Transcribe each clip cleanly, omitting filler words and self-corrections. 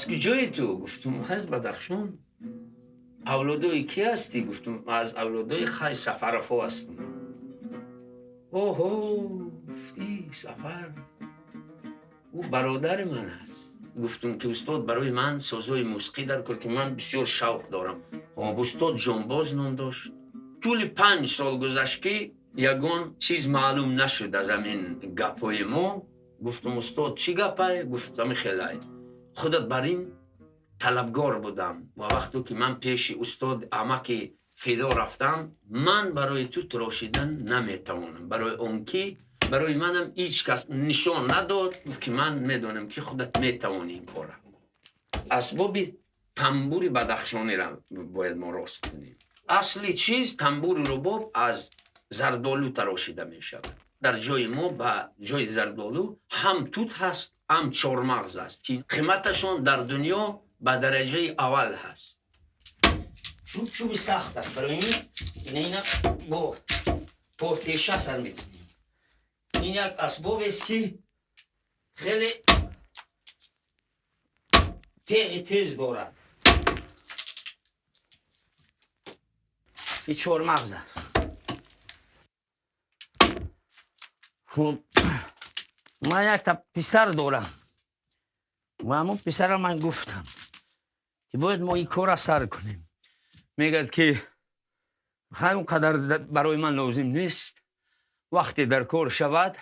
از کجایی تو؟ گفتم از بدخشان. اولادای کی هستی؟ گفتم از اولادای خی سفرافو هستم. اوهو گفتی سفر او برادر من است. گفتم که استاد برای من سازهای موسیقی در کار که من بسیار شوق دارم. استاد جانباز نام داشت. طول 5 سال گذشت که یگان چیز معلوم نشد از همین گپای ما. گفتم استاد چی گپه؟ گفتم خیلی خودت بر این طلبگار بودم و وقتی که من پیش استاد عمک فدا رفتم من برای تو تراشیدن نمیتوانم، برای اون که برای منم هیچ کس نشان نداد که من میدونم که خودت میتوانی این کار. اسباب تنبور بدخشانی را باید ما راست کنیم. اصلی چیز تنبور رباب از زردالو تراشیده می شود. در جای ما به جای زردالو هم توت هست هم چارمغز است که قیمتشان در دنیا به درجه اول هست. چوبی سخت است برای این با پرتیشه سر میزنیم. این یک اسباب است که خیلی تیز دارد. این چارمغز است. خب من یک تا پسر دارم و همون پسر من گفتم که باید ما این کار را سر کنیم. میگد که خیلی اونقدر برای من لازم نیست، وقتی در کار شود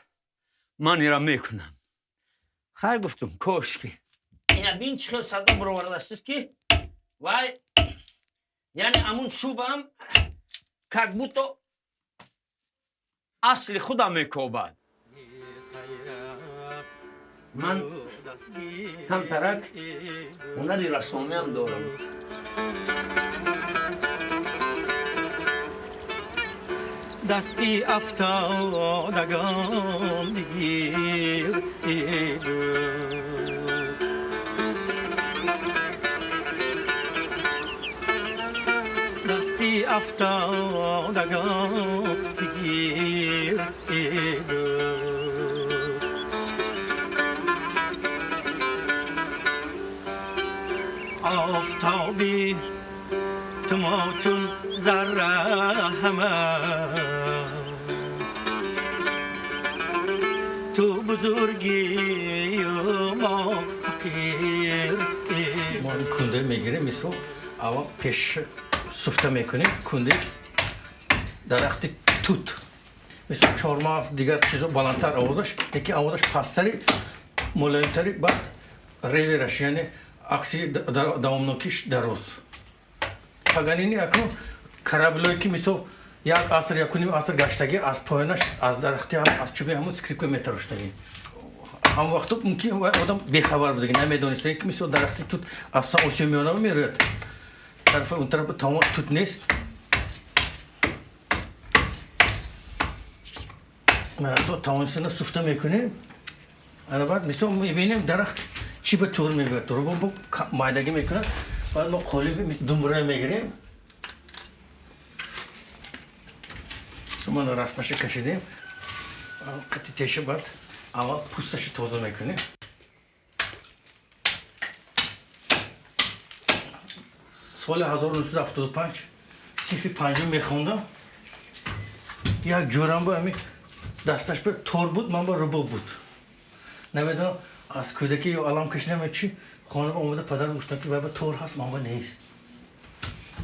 من این را میکنم. خیلی گفتم کاش که این بین چه صدا برآورده است که وای یعنی همون چوبم کاکبوتو اصل خودم میکوبد. من کم ترک هنری رسامی هم دارم. دستی افتادگان بگیر دستی افتادگان بگیر آفتابی تو ما چون ذره همه تو بزرگی و ما فقیر. ما کنده میگیریم میسو اول پیش سفته میکنیم کنده درخت توت مثل چهارمغز دیگر چیزا بلندتر آوازش یکی آوازش پستری ملایمتری بعد ریویرش یعنی عکسی دوامناکیش دراز. پاگانینی اکنون کرابلوی که مثل یک عصر یا کنیم عصر گشتگی از پایانش از درختی هم از چوبی همون سکریپک میتراشتگی. هم وقتا ممکن آدم بیخبر بودگی نمیدونسته که مثل درختی توت از سان اوسیمیانا میروید. طرف اون طرف تمام توت نیست. ما تو تمامشون سفته میکنیم. انا بعد مثل میبینیم درخت چی به طور میبرد رو با مایدگی میکنه. بعد ما قالب دنبره میگیریم. من رسمش کشیدیم. قطعی تیشه بعد اول پوستش تازه میکنیم. سال 1975 صیف 5 میخوندم. یک جورم با همی دستش به تور بود من با رباب بود. نمیدونم از کودکی یا علام کشیدم چی خانم اومده پدرم گفتن که بابا تور هست من با نیست.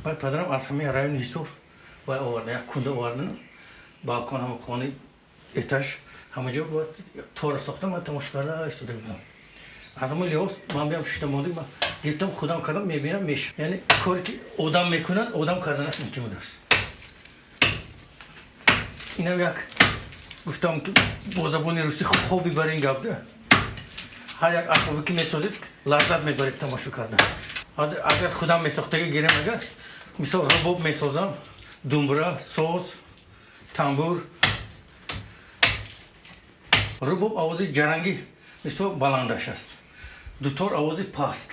بعد پدرم از همه رایون حسور با آورده یک کنده آوردن. بالکن هم خانه اتش همه جا باید تور ساختم من تماش کرده ایستاده بودم. از همون لحاظ من بیام شیشتم ماندی من گفتم خودم کردم میبینم میشه. یعنی کاری که آدم میکنن آدم کردنش ممکن بود است. اینم یک گفتم که با زبان روسی خوبی برای این گپ ده. هر یک اسبابی که میسازید لذت میبرید تماشا کردن. اگر خودم میساختگی گیرم اگر مثل رباب میسازم دنبره ساز تنبور رباب آوازی جرنگی مثل بلندش است. دوتار آوازی پاست.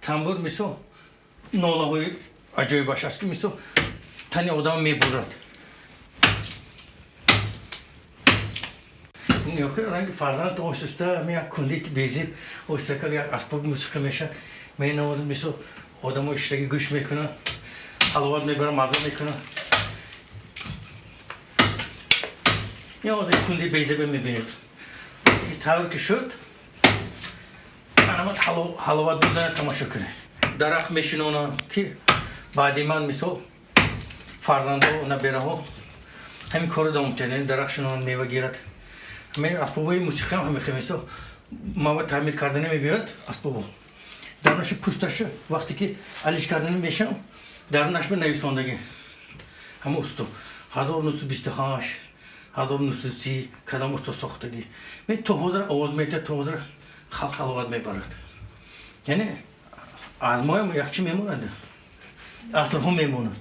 تنبور مثل ناله های عجایبش است که مثل تنی آدم میبرد. Yok ki farzand oluştursa mi ya kundik bezi o sakal ya asbab müzik meşe men namazın miso adamı işteki güç mekuna alavad me bara mazda mekuna ya o zaman kundi bezi ben mi benim tavır ki şut ama halavad bundan tamaşa kune darak meşin ona ki badiman miso farzanda ona beraho hem koridom tenen darak şunu meyve girat मैं अस्पबोई मुझे हमें खमीसो मावा तामीर करने में भी अस्पबो दारनाश पुस्ताश वक्त की अलिश करने में बेशम दारनाश में नई सोंदगी हम उस्तो हादोर नुस बिस्तहाश हादोर नुस सी खदम उस्तो सोख्तगी मैं तो होदर आवाज में तो होदर खालवाद में बरत यानी आजमाय में यक्षी में मुनद आस्तर हम में मुनद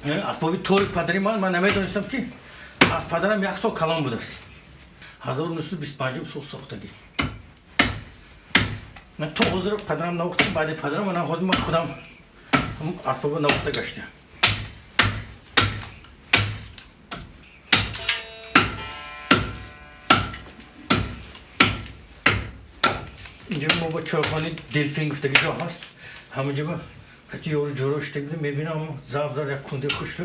यानी अस्पबोई थोड़ी पदरी मान मैं तो इस्तेम की अस्पदरा में यक्षो खालम बुदस Hazır nusu biz bacım sol soktaki. Ne to hazır padram nokta bade padram ana hodma khudam asbaba nokta geçti. Cem bu çorbanı delfin güfteki johas. Ham cem kati yoru joroş tekde mebina ama zabzar yak kunde kuşlu.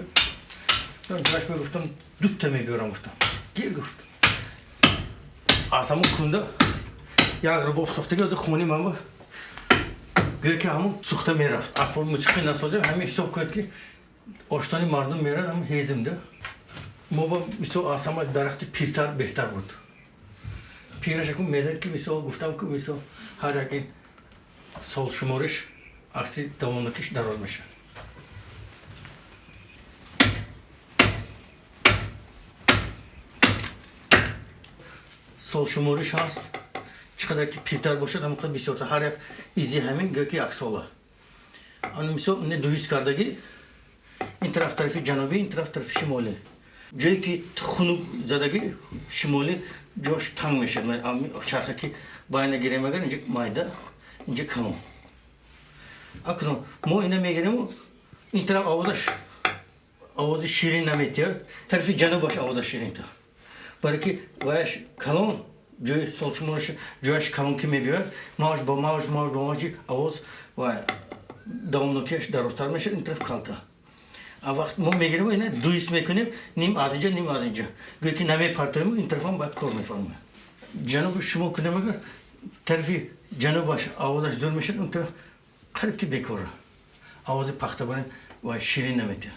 Ben tıraş be guftam dutta me biyorum guftam. Gel guftam. आसामों खुंदा या अगर वो सुखते के तो खूनी मांगो गए कि हम सुखते मेरा आसपास मुझे ना सोचे हमें सब कहते कि ओस्तानी मार्दम मेरा हम हेज़म दे मोबा मिसो आसाम दरख्त फिरतार बेहतर बुद फिर ऐसे को मेरे की मिसो गुफ्ताम को मिसो हर एक सोल शुमारिश अक्सर दवाओं किश दरोज में शे sol şumuri şans çıkadar ki pitar boşa da bir sorta her yak izi hemen göki aksola. Anı misal ne duhis kardagi in taraf tarafı canubi in taraf tarafı şimali. Joy ki khunuk zadagi şimali josh tang meşer. Ami çarka ki bayana giremegar ince mayda ince kamu. Akno mo ine megeremo in taraf avazı şirin nametiyor. Tarafı canubaş avazı şirin ta. Belki vaş kalon joy solçmuş joş kalon kimi bir maaş bağmacı avuz ve davamlı keş darostarmış intraf kalta. A vakt mo megirim yine duis mekünüm nim azınca Göki name partörümü intrafam bat korma falan. Canı şumo künemegar terfi canı baş avudaş durmuşun intraf karip ki bekora. Avuzu pakta bana ve şirin nemeti.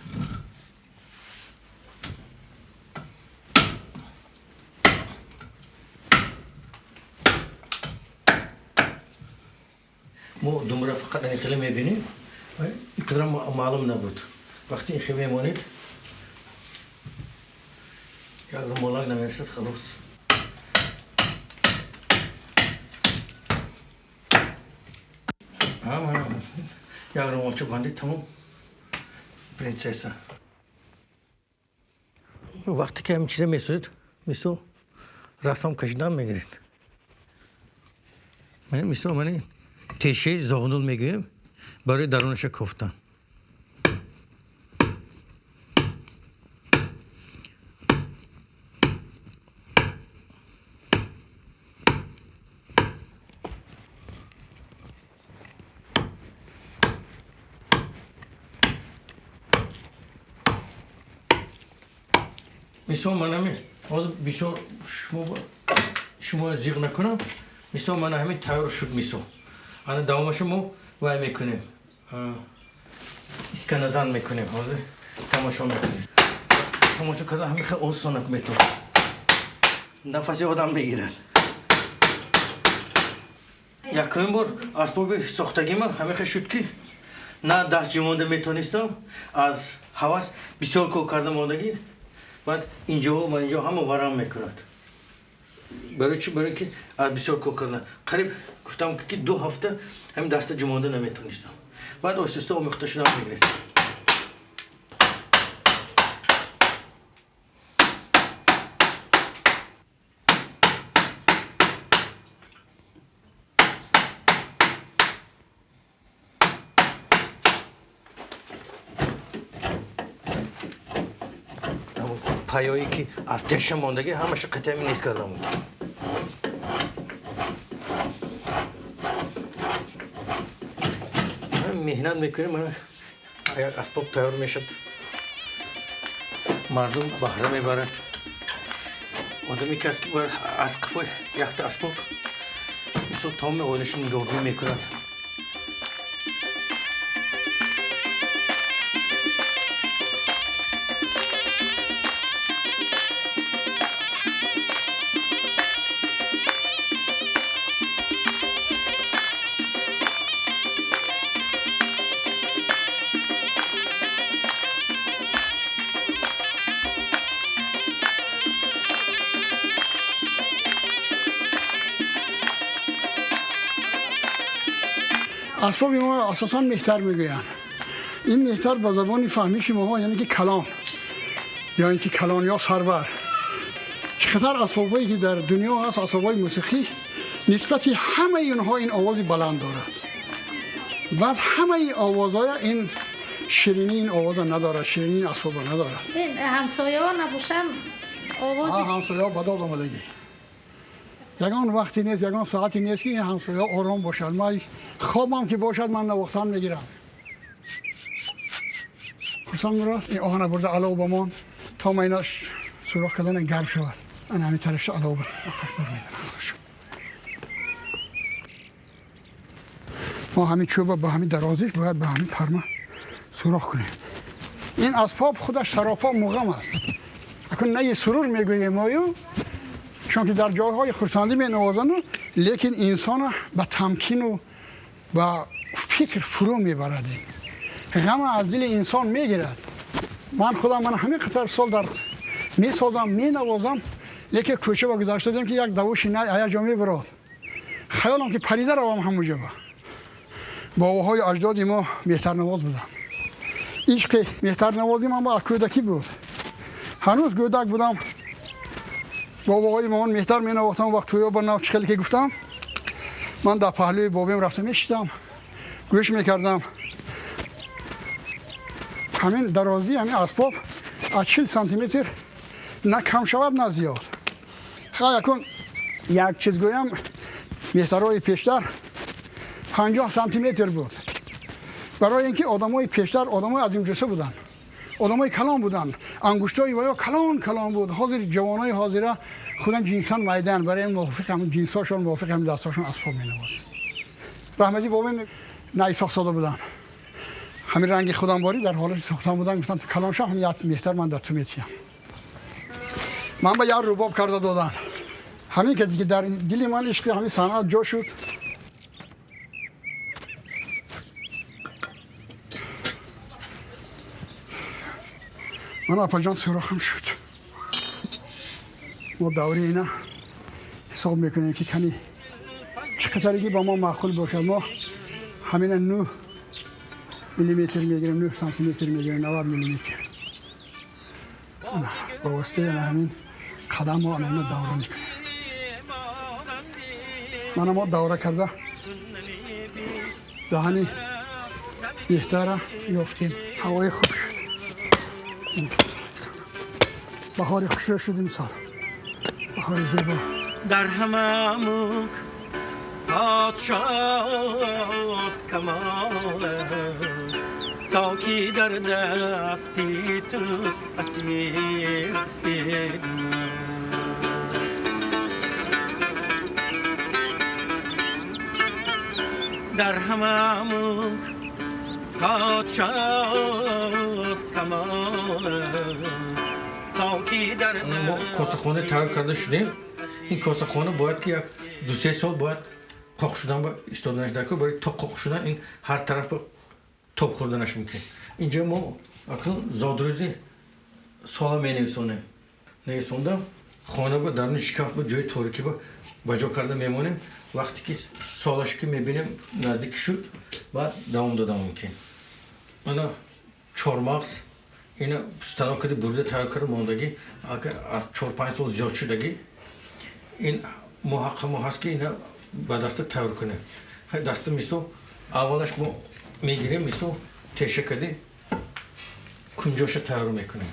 Mo dumra fakat ani khalam yabini ikram malum nabut waqti khibe monit ya molag na mersat khalas ama ya mo çok bandi tamam prinsesa waqti ki am çile miso rasam kaşdan megret miso mani teşe zoğunul megim bari darunuşa koftan. Miso manami o biso şumu zigna kunam miso manami tayur şut miso. Ana davmaşımı vay mekune. İskanazan mekune. Hazır. Tamaşon mekune. Tamaşo kadar hamihe o sonak meto. Nafası odam begirer. Yakın bor aspobi soxtagimi hamihe şut ki na das cimonda metonistam az havas bisor ko kardam odagi bad injo hama varam mekunat. Belki az bisor ko karna. Qarib گفتم که 2 hafta hem derste cumada nöbetleştim. بعد üst o muhteşem bir خیایی که از تشه ماندگی همش قطعه نیست کردم بود. مهنت میکنیم من اگر اسباب تیار میشد مردم بهره میبرد. آدمی کسی که باید از قفای یک تا اسباب مثل تمام آنشون نگاهی میکند. اسباب ما اساساً مهتر میگویند. این مهتر به زبان فهمی ما یعنی که کلان یا اینکه کلان یا سرور. چقدر اسبابایی که در دنیا هست اسبابای موسیقی نسبت همه اینها این آواز بلند دارد. بعد همه این آوازهای این شیرینی این آواز ندارد، شیرینی این اسباب ندارد. این همسایه ها نباشم آوازی همسایه ها بداد آمدگی. یگان وقتی نیست یگان ساعتی نیست که این همسایه ها آرام باشد. من خوابم که باشد من نواختن میگیرم. خصوصا راست این آهن برده علاوه بمان تا ما اینا سوراخ کردن گرم شود. من همین ترش علاوه ما همین چوبه به همین درازیش باید به همین پرمه سوراخ کنیم. این اسباب خودش سراپا مغم است. اکنون نه سرور میگوییم مایو چون که در جایهای خرسندی می نوازند لیکن انسان به تمکین و به فکر فرو میبرد. غم از دل انسان میگیرد. من خودم من همین قطر سال در میسازم می نوازم لیکن کوچه با گذاشته دادیم که یک دوشی نه آیا جا میبرد. خیالم که پریده روم همونجا باباهای اجداد ما مهتر نواز بودن. عشق مهتر نوازی من با کودکی بود. هنوز کودک بودم باباهای مامان مهتر می نواختم وقت توی با نو چخلی که گفتم من در پهلوی بابیم رفتم میشتم گوش میکردم. همین درازی همین اسباب از 40 سانتی متر نه کم شود نه زیاد. خیلی کن یک چیز گویم مهترهای پیشتر 50 سانتی متر بود. برای اینکه آدمای پیشتر آدمای عظیم جسه بودن. آدمای کلان بودن. انگشتای ویا کلان بود. حاضر جوانای حاضره خودن جنسان میدن برای موافق هم جنساشون موافق هم دستاشون اسباب مینواز. رحمتی بابا نای ساخت ساده بودن. همین رنگ خودم باری در حالت ساختن بودن گفتن کلان شاه هم یاد مهتر من در تو میتیم. من با یار رباب کرده دادن. همین که دیگه در دل من عشق همین صنعت جا شد. من اپاجان سوراخم شد. ما دوری اینا حساب میکنیم که کنی چقدری با ما معقول باشه. ما همین 9 میلیمتر میگیریم 9 سانتی متر میگیریم 90 میلیمتر. با واسطه همین قدم ما الان دوره میکنیم. من ما دوره کرده دهانی بهتره یافتیم. هوای خوب شد. بهار خوش شد امسال. بهار زیبا. در هممون پادشاست کمال تا کی در دستی تو اسیر در هممون پادشاست کمال تا کی در ما کاسه خونه تیار کرده شدیم. این کاسه خونه باید که یک 2-3 سال باید قاق شدن با استادنش دکو برای تا قاق شدن این هر طرف توپ خوردنش میکنه. اینجا ما اکنون زادروزی سالا می نویسوندم خانه با درون شکاف با جای تاریکی با بجا کرده میمونیم. وقتی که سالش که میبینیم نزدیک شد بعد دوام دادم میکنیم. اینا چهارمغز اینا ستانا کده برده تیار کرده ماندگی اگر از 4-5 سال زیاد شدگی این محقق ما هست که اینا با دست تیار کنه. خیلی دست میسو اولش ما میگیریم میسو تشه کده کنجاش تیار میکنیم.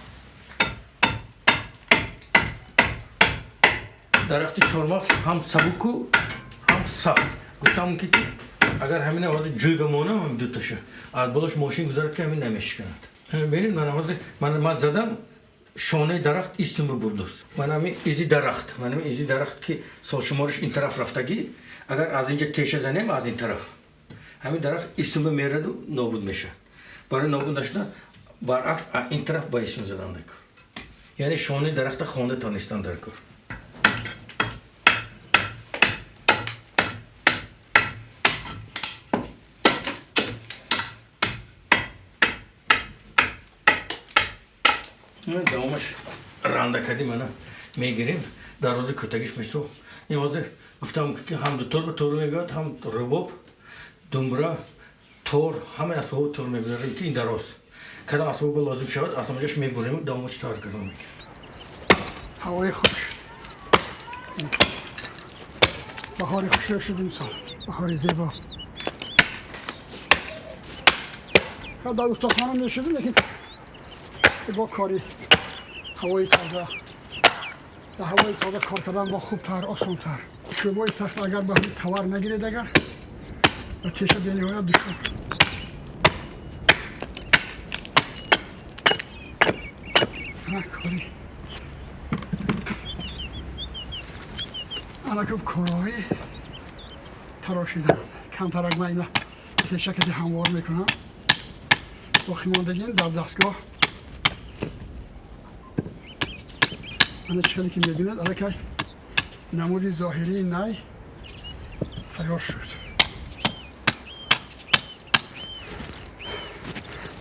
درخت چهارمغز هم سبک و هم سخت. گفتم که اگر همین آواز جوی بمونه هم دو تاشه از بالاش ماشین گذارد که همین نمیشکند. ببینید من زدم شانه درخت ایستون بردوست. من همین ایزی درخت که سال شمارش این طرف رفتگی اگر از اینجا تیشه زنیم از این طرف همین درخت ایستون میرد و نابود میشه. برای نابود نشدن برعکس این طرف با ایستون زدن نکن. یعنی شانه درخت خونده تانستان در کار. دوامش رنده کردیم منو میگیریم در روز کتگیش میشو این واسه گفتم که هم دو تور به تور میگاد هم رباب دنبره تور همه اسباب تور میبریم که این دراز کدام اسباب لازم شود اصلا جاش میبریم دوامش تار کردم هوای خوش بهاری خوش شد این سال بهاری زیبا خب در استخانه میشدیم لیکن با کاری هوای تازه در هوای تازه کار کردن با خوبتر آسانتر چوبای سخت اگر به تور نگیرید اگر و تیشه به نهایت دشوار کاری انا که کارهای تراشیدن کمتر اگه من اینا تیشه که هموار میکنم با خیماندگی در دستگاه من چلی که میبیند علاکه نمودی ظاهری نای تیار شد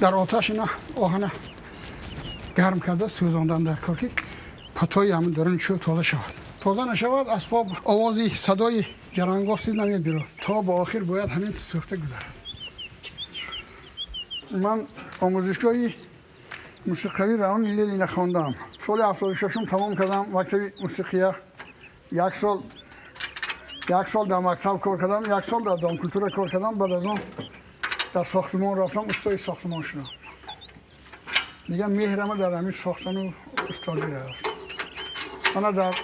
در آتش اینا آهن گرم کرده سوزاندن در کار که پتای همون درون چوب تازه شود تازه نشود اسباب آوازی صدای جرنگاه سید نمید بیرون تا با آخر باید همین سوخته گذارد من آموزشگاهی موسیقی روان لیلی نخواندم سال 76 تمام کردم مکتب موسیقیه یک سال در مکتب کار کردم یک سال در دام کلتور کار کردم بعد از آن در ساختمان رفتم استاد ساختمان شدم دیگه مهرم در همین ساختن و استادی رفت من در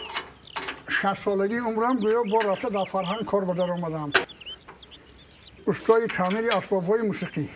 60 سالگی عمرم گویا با رفته در فرهنگ کار به در آمدم استاد تعمیر اسباب‌های موسیقی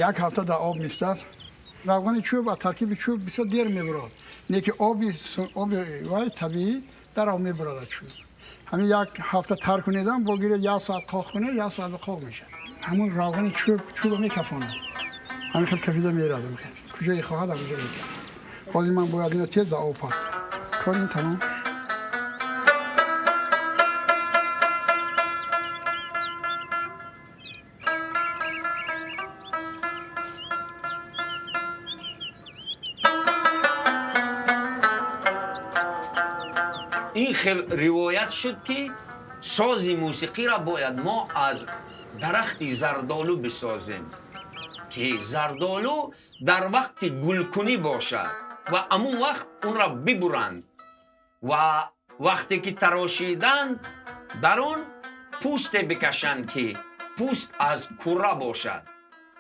یک هفته در آب میستد روغن چوب و ترکیب چوب بسیار دیر میبرد نه که آب وای طبیعی در آب میبرد چوب همین یک هفته تر کنیدم با گیره یک ساعت قاق کنه یک ساعت قاق میشه همون روغن چوب میکفانه همین خیلی کفیده میرد کجایی خواهد کجا میکنه بازی من باید اینو تیز در آب پات کار این تمام این خیلی روایت شد که ساز موسیقی را باید ما از درخت زردالو بسازیم که زردالو در وقت گلکنی باشد و امون وقت اون را ببرند و وقتی که تراشیدن در اون پوست بکشند که پوست از کره باشد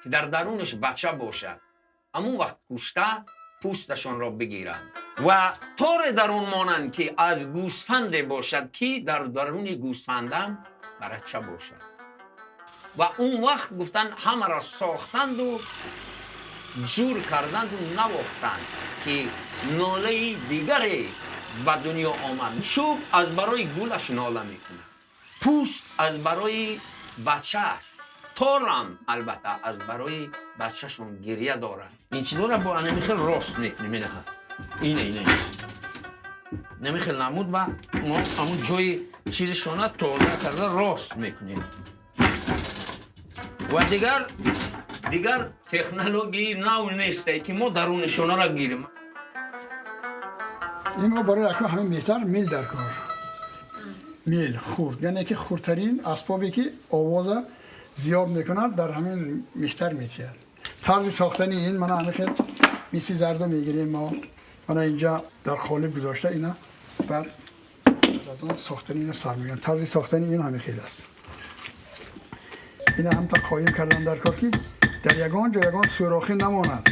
که در درونش بچه باشد امون وقت کشته پوستشان را بگیرند و طور درون مانند که از گوسفند باشد که در درون گوسفندم بچه باشد و اون وقت گفتن همه را ساختند و جور کردند و نواختند که ناله دیگری به دنیا آمد چوب از برای گلش ناله میکنه پوست از برای بچهش تارم البته از برای بچهشون گریه داره این چیزا را با نمیخیل راست میکنیم اینه نمیخیل نمود و ما همون جای چیزشونه تازه کرده راست میکنیم و دیگر تکنولوژی نو نیسته که ما درونشونه را گیریم این ما برای اکنون همه میتر میل در کار میل خورد یعنی که خردترین اسبابی که آواز زیاد میکند در همین میتر میتیر طرز ساختنی این من همه خیلی میسی زرده میگیریم ما من اینجا در قالب گذاشته اینا بعد از اون ساختنی اینو سر میگن طرز ساختنی این همه خیلی است اینا هم تا قایم کردن در کار که در یگان جا یگان سوراخی نماند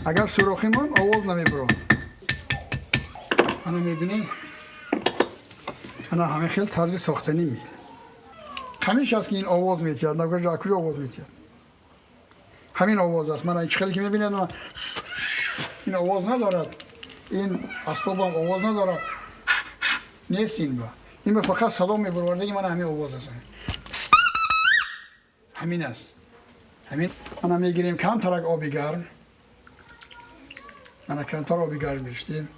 اگر سوراخی مان آواز نمیبرد انا میبینیم انا همه خیلی طرز ساختنی میگه همیشه است که این آواز میتید نگاه کجا آواز میتید همین آواز است من هیچ خیلی که میبینید این آواز ندارد این اسباب هم آواز ندارد نیست این به فقط صدا میبروردگی من همین آواز هستم همین است همین من میگیریم کم ترک آبی گرم من کم تر آبی گرم میشتیم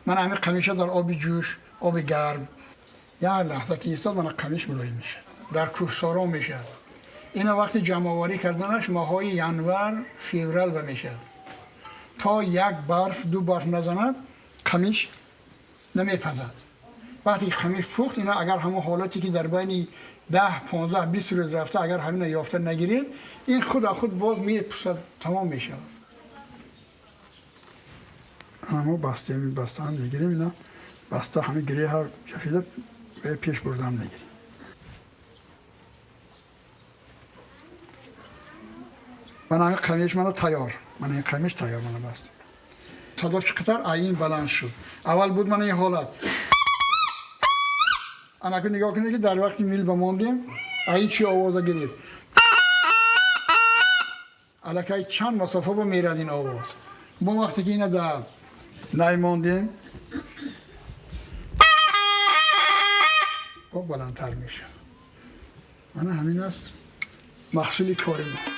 من همین قمیشه در آبی جوش آبی گرم یا لحظه که ایستاد من قمیش ملایم میشه در کوهسارا میشه این وقتی جمع آوری کردنش ماهای ینور فیورال بمیشه تا یک برف دو برف نزند قمیش نمیپزد وقتی قمیش پخت اینا اگر همون حالتی که در بین 10 15 20 روز رفته اگر همین یافته نگیرید این خود باز میپسد تمام میشه اما بسته هم میگیریم اینا بسته همه گریه ها جفیده به پیش بردم نگیریم من همین قمیش من تیار من این قمیش تیار من بست صدا چقدر این بلند شد اول بود من این حالت انا که نگاه کنید که در وقتی میل بماندیم این چی آوازه گرفت الکی چند مسافه با میرد این آواز با وقتی که اینه در نیماندیم با بلندتر میشه من همین است محصولی کاری ما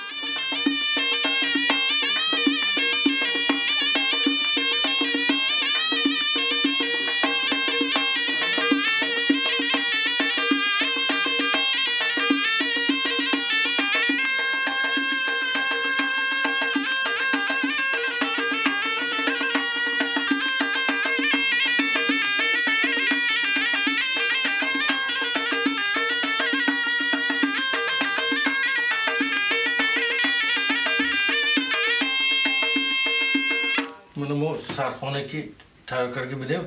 ما سرخانه که تیار کرده بودیم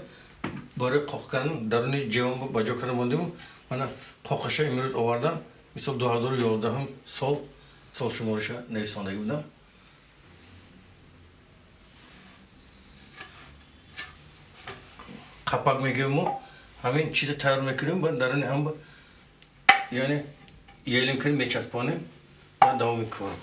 برای قاق کردن درون جیوان بجا کرده موندیم من قاقش امروز آوردم مثل 2011 هم سال شمارش نویسانده بودم قپق میگیم ما همین چیز تیار میکنیم بعد درون هم یعنی یلیم کنیم میچسبانیم و دوام میکنیم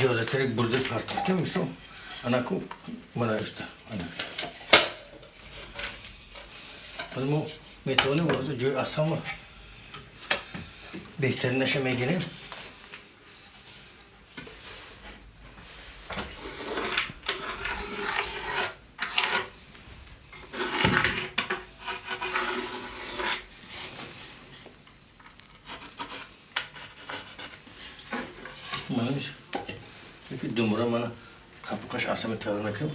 زیادتر برده پرتاب کنم مثل انکو منایسته از ما میتونیم واسه جای اصلا بهترینش میگیریم منمیشه یکی دومره من قپقش اصلا تیار نکنم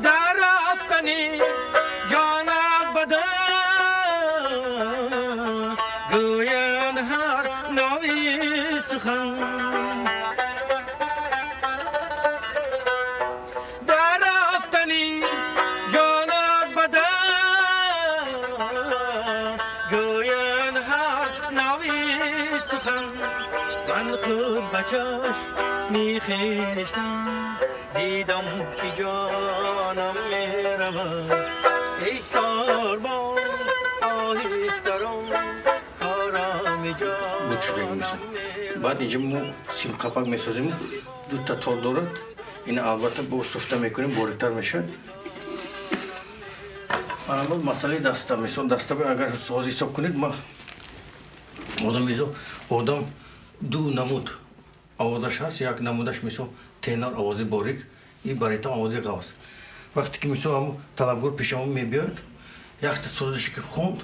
در افغانی جان بدن گویند هر نوی سخن من خود بچش میخیشتم دیدم که جانم میرود ای ساربان آهسترم کارم جانم بود شده میسازم بعد اینجا مو سیم قپک میسازیم دو تا تار دارد این البته با سفته میکنیم باریکتر میشه اما مسئله دسته میسون دسته اگر ساز حساب کنید ما آدم دو نمود آوازش هست یک نمودش میسون تنار آوازی باریک این باریتون آوازی قواس وقتی که میسون همون طلبگار پیش همون میبیاد یک تا سازشی که خوند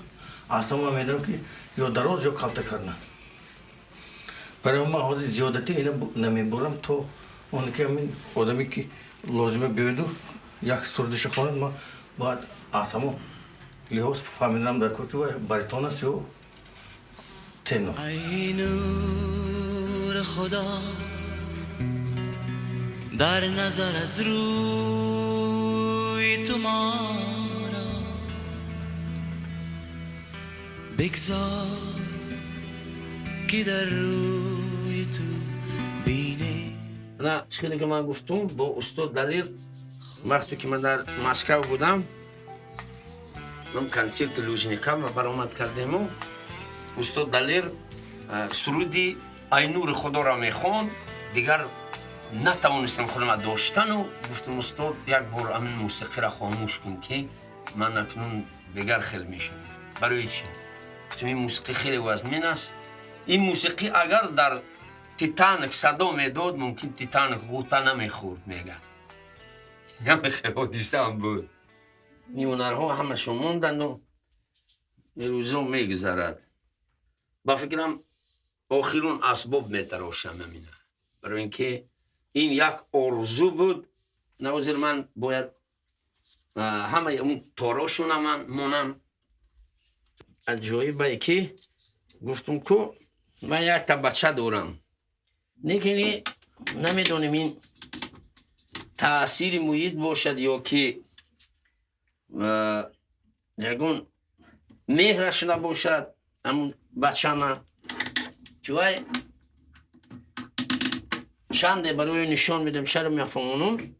اصلا من میدونم که یا دراز یا کلته کردن برای من حاضر زیادتی اینه نمیبرم تا اون که همین آدمی که لازمه بیایدو یک سردش خواند ما باید اصلا لحاظ فهمیدم در کار که باریتون است یا تنور ای نور خدا در نظر از روی تو ما را بگذار که در روی تو بینه نه چیزی که من گفتم با استاد دلیر وقتی که من در مسکو بودم من کنسرت لوژنیکا ما برآمد کردیم و استاد دلیر سرودی ای نور خدا را میخوان دیگر نتوانستم خودم داشتن و گفتم استاد یک بار همین موسیقی را خاموش کن که من اکنون دیگر خیلی میشم برای چی؟ گفتم این موسیقی خیلی وزنین است این موسیقی اگر در تیتانیک صدا میداد ممکن تیتانیک غوطه نمیخورد میگه همه خیلی حادثه هم بود این هنرها همشون موندن و روزا میگذرد با فکرم آخرون اسباب میتراشم همینه برای اینکه این یک آرزو بود نوازیر من باید همه اون تاراشون من مونم از جایی بایی که گفتم که من یک تا بچه دارم نیکنی نمیدونم این تأثیر محیط باشد یا که یکون مهرش نباشد همون بچه نه چوهای چنده برای نشان میدم چرا میفهمونم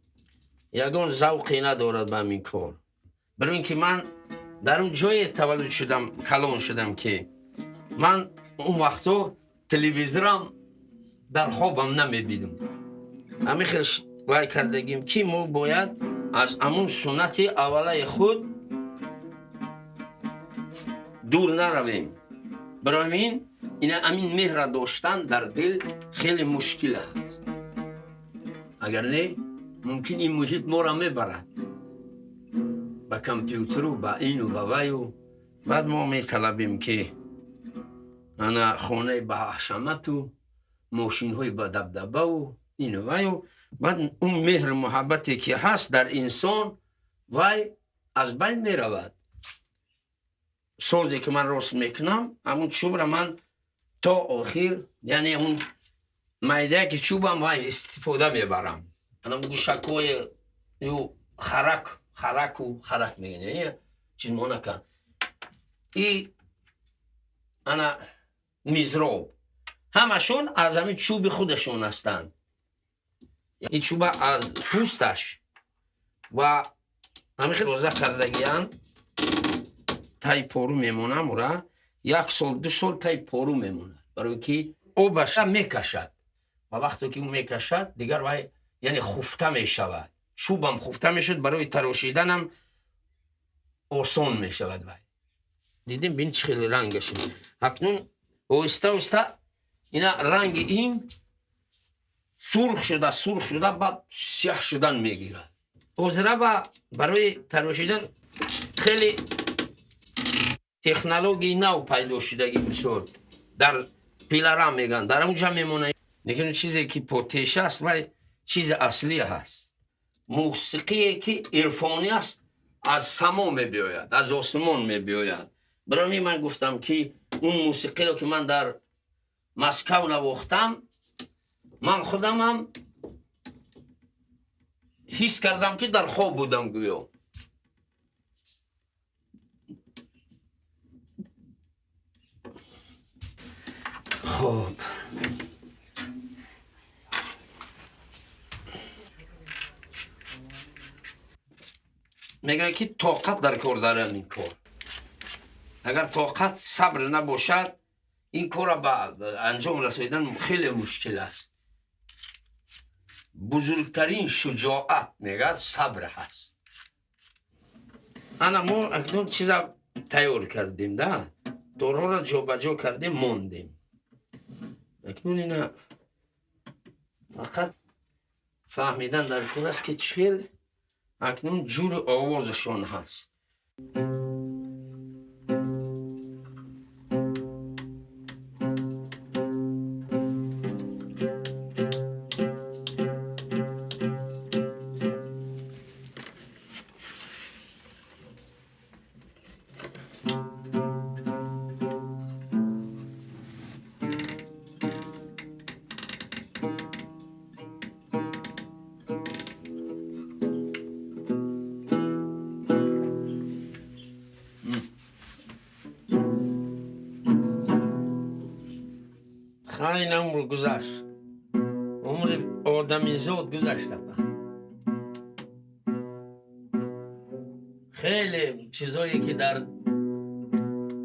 یکون ذوقی ندارد به همین کار برای اینکه من در اون جای تولد شدم کلان شدم که من اون وقتا تلویزیونم در خوابم نمیبینم همین خیلی وای کردگیم که ما باید از همون سنت اوله خود دور نرویم برای این همین مهر داشتن در دل خیلی مشکل است اگر نه ممکن این محیط ما را میبرد با کامپیوتر و با این و با وی و بعد ما میطلبیم که انا خانه با حشمت و ماشین های با دبدبه و این و وی و بعد اون مهر محبتی که هست در انسان وی از بین میرود سازی که من راست میکنم همون چوب را من تا آخر یعنی اون مایده که چوبم وی استفاده میبرم انا گوشک های خرک میگنه چیز ما نکن ای انا میزراب همشون از همین چوب خودشون هستند این چوب از پوستش و همین روزه کردگیان تای پارو میمونه مورا یک سال دو سال تای پارو میمونه برای که آبش میکشد و وقتی که میکشد دیگر وای یعنی خفته میشود چوبم خفته میشد برای تراشیدنم آسان میشود وای دیدیم بین چه خیلی رنگش اکنون آهسته اینا رنگ این سرخ شده بعد سیاه شدن میگیرد حاضره برای تراشیدن خیلی تکنولوژی نو پیدا شدگی مثل در پیلره میگن در اونجا میمونه لیکن چیزی که پوتش است ولی چیز اصلی هست موسیقی که عرفانی است از سما میبیاید از آسمان میبیاید برای من گفتم که اون موسیقی رو که من در مسکو نواختم من خودم هم حس کردم که در خواب بودم گویا خب میگن که طاقت در کار دارم این کار. اگر طاقت صبر نباشد این کار را به انجام رسوندن خیلی مشکل است. بزرگترین شجاعت میگه صبر هست. انا ما اکنون چیز تیار کردیم ده دورها را جا به جا کردیم موندیم. اکنون اینا فقط فهمیدن در کار است که چهل اکنون جور آوازشان هست. خیلی عمر گذشت. عمر آدمی زاد گذشته. خیلی چیزایی که در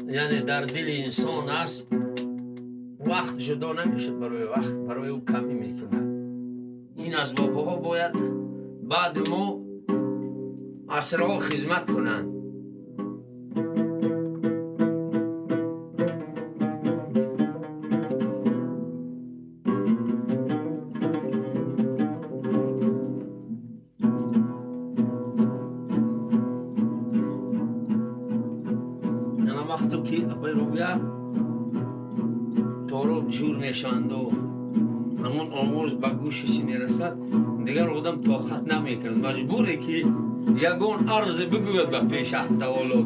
یعنی در دل انسان است وقت جدا نمیشه برای وقت، برای او کمی میکنه. این از باباها باید بعد ما عصرها خدمت کنند. وقتی که روبیا تارو جور میشند و همون آواز به گوشش میرسد دیگر آدم طاقت نمیکند، مجبوره که یگان عرض بگوید به پیش حق تعالی.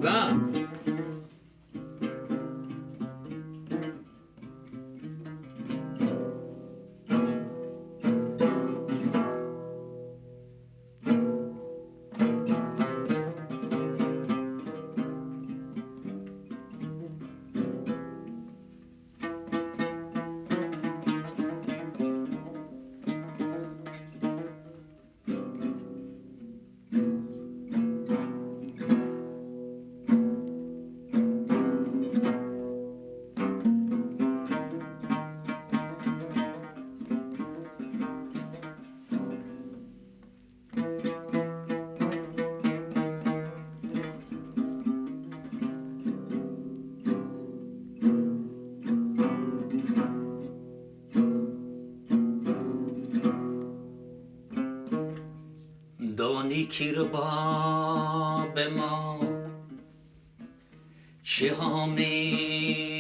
دانی که رباب ما چه ها می